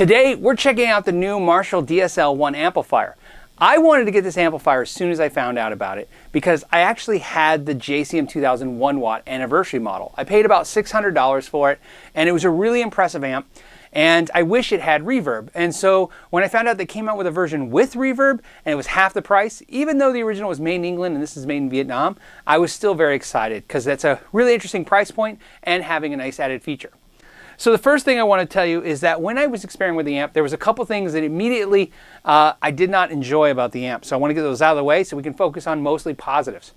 Today, we're checking out the new Marshall DSL-1 amplifier. I wanted to get this amplifier as soon as I found out about it because I actually had the JCM 2000 1-watt anniversary model. I paid about $600 for it, and it was a really impressive amp, and I wish it had reverb. And so when I found out they came out with a version with reverb, and it was half the price, even though the original was made in England and this is made in Vietnam, I was still very excited because that's a really interesting price point and having a nice added feature. So the first thing I want to tell you is that when I was experimenting with the amp, there was a couple things that immediately I did not enjoy about the amp. So I want to get those out of the way so we can focus on mostly positives.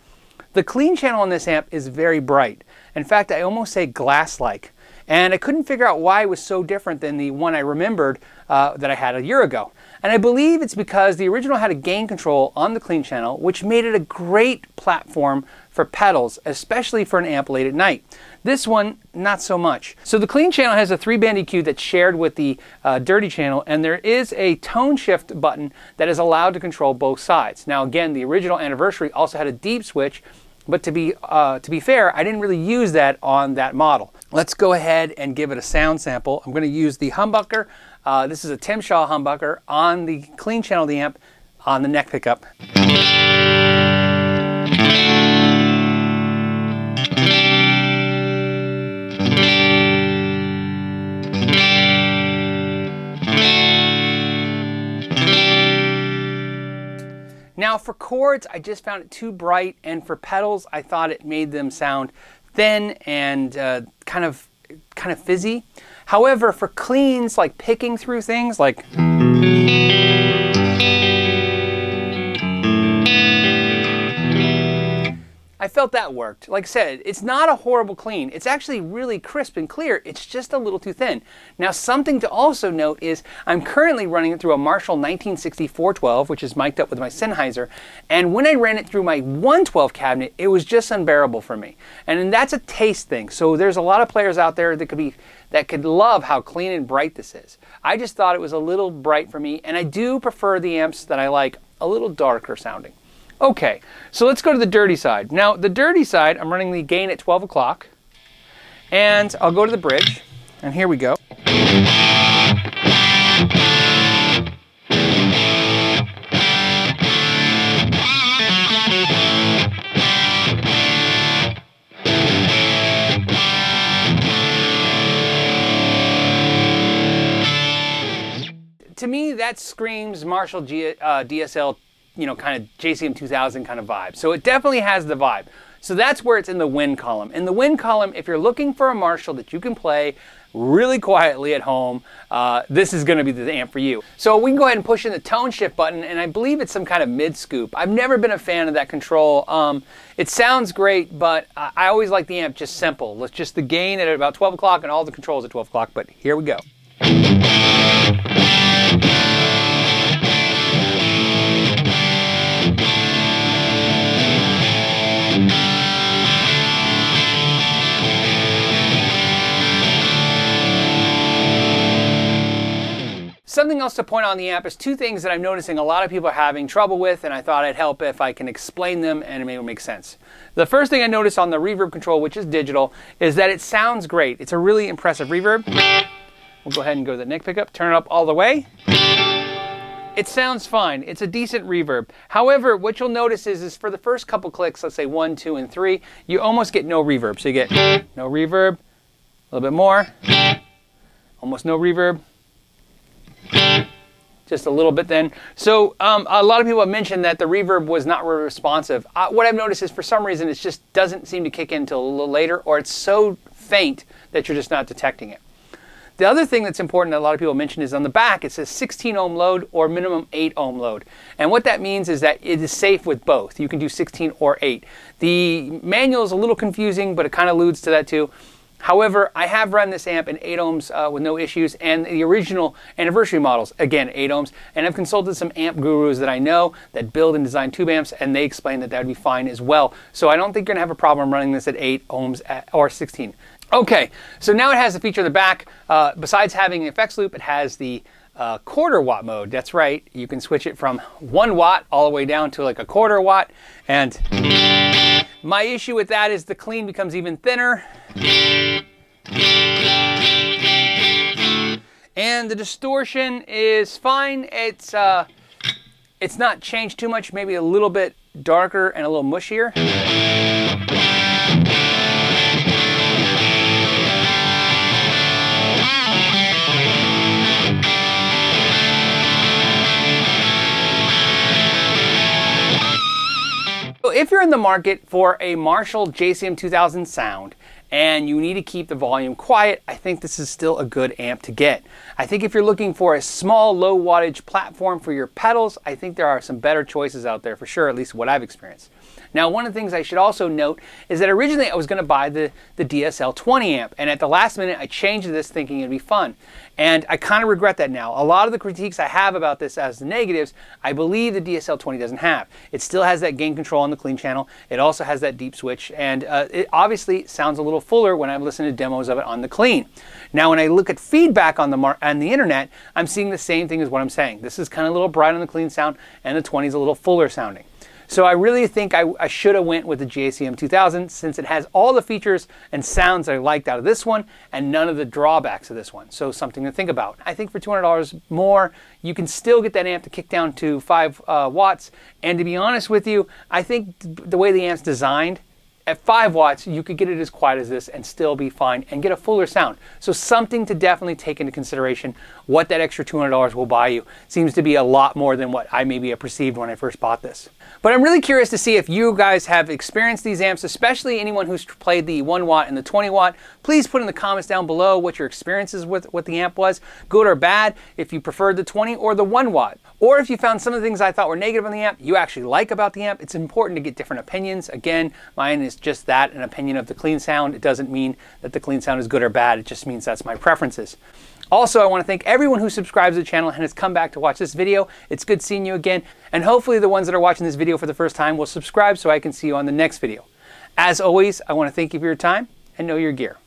The clean channel on this amp is very bright. In fact, I almost say glass-like. And I couldn't figure out why it was so different than the one I remembered that I had a year ago. And I believe it's because the original had a gain control on the clean channel, which made it a great platform for pedals, especially for an amp late at night. This one, not so much. So the clean channel has a 3-band EQ that's shared with the dirty channel, and there is a tone shift button that is allowed to control both sides. Now again, the original anniversary also had a deep switch, but to be fair, I didn't really use that on that model. Let's go ahead and give it a sound sample. I'm going to use the humbucker. This is a Tim Shaw humbucker on the clean channel of the amp on the neck pickup. Now for chords, I just found it too bright, and for pedals, I thought it made them sound thin and kind of fizzy. However, for cleans, like picking through things like I felt that worked. Like I said, it's not a horrible clean. It's actually really crisp and clear. It's just a little too thin. Now, something to also note is I'm currently running it through a Marshall 1960 412, which is mic'd up with my Sennheiser. And when I ran it through my 112 cabinet, it was just unbearable for me. And that's a taste thing. So there's a lot of players out there that could love how clean and bright this is. I just thought it was a little bright for me, and I do prefer the amps that I like a little darker sounding. Okay, so let's go to the dirty side. Now, the dirty side, I'm running the gain at 12 o'clock, and I'll go to the bridge, and here we go. To me, that screams Marshall DSL, kind of JCM 2000 kind of vibe. So it definitely has the vibe. So that's where it's in the win column. In the win column, if you're looking for a Marshall that you can play really quietly at home, this is going to be the amp for you. So we can go ahead and push in the tone shift button, and I believe it's some kind of mid scoop. I've never been a fan of that control. It sounds great, but I always like the amp just simple. Let's just the gain at about 12 o'clock and all the controls at 12 o'clock, but here we go. Something else to point out on the amp is two things that I'm noticing a lot of people are having trouble with, and I thought I'd help if I can explain them and it will make sense. The first thing I noticed on the reverb control, which is digital, is that it sounds great. It's a really impressive reverb. We'll go ahead and go to the neck pickup, turn it up all the way. It sounds fine. It's a decent reverb. However, what you'll notice is for the first couple clicks, let's say 1, 2, and 3, you almost get no reverb. So you get no reverb, a little bit more, almost no reverb, just a little bit then. So a lot of people have mentioned that the reverb was not really responsive. What I've noticed is for some reason it just doesn't seem to kick in until a little later, or it's so faint that you're just not detecting it. The other thing that's important that a lot of people mention is on the back, it says 16 ohm load or minimum 8 ohm load. And what that means is that it is safe with both. You can do 16 or 8. The manual is a little confusing, but it kind of alludes to that too. However, I have run this amp in 8 ohms with no issues, and the original anniversary models, again, 8 ohms, and I've consulted some amp gurus that I know that build and design tube amps, and they explain that that would be fine as well. So I don't think you're going to have a problem running this at 8 ohms or 16. Okay, so now it has the feature in the back. Besides having an effects loop, it has the quarter watt mode. That's right, you can switch it from 1 watt all the way down to like a quarter watt, and my issue with that is the clean becomes even thinner. And the distortion is fine. It's not changed too much, maybe a little bit darker and a little mushier. So if you're in the market for a Marshall JCM 2000 sound and you need to keep the volume quiet, I think this is still a good amp to get. I think if you're looking for a small, low wattage platform for your pedals, I think there are some better choices out there for sure, at least what I've experienced. Now, one of the things I should also note is that originally I was going to buy the DSL 20 amp, and at the last minute I changed this thinking it'd be fun. And I kind of regret that now. A lot of the critiques I have about this as the negatives, I believe the DSL 20 doesn't have. It still has that gain control on the clean channel. It also has that deep switch, and it obviously sounds a little fuller when I've listened to demos of it on the clean. Now, when I look at feedback on the internet, I'm seeing the same thing as what I'm saying. This is kind of a little bright on the clean sound, and the 20 is a little fuller sounding. So I really think I should have went with the JCM 2000 since it has all the features and sounds I liked out of this one and none of the drawbacks of this one. So something to think about. I think for $200 more, you can still get that amp to kick down to 5 watts. And to be honest with you, I think the way the amp's designed, at 5 watts, you could get it as quiet as this and still be fine and get a fuller sound. So something to definitely take into consideration. What that extra $200 will buy you seems to be a lot more than what I maybe perceived when I first bought this. But I'm really curious to see if you guys have experienced these amps, especially anyone who's played the 1 watt and the 20 watt. Please put in the comments down below what your experiences with what the amp was, good or bad, if you preferred the 20 or the 1 watt. Or if you found some of the things I thought were negative on the amp you actually like about the amp. It's important to get different opinions. Again, mine is just that, an opinion of the clean sound. It doesn't mean that the clean sound is good or bad. It just means that's my preferences. Also, I want to thank everyone who subscribes to the channel and has come back to watch this video. It's good seeing you again. And hopefully the ones that are watching this video for the first time will subscribe so I can see you on the next video. As always, I want to thank you for your time and know your gear.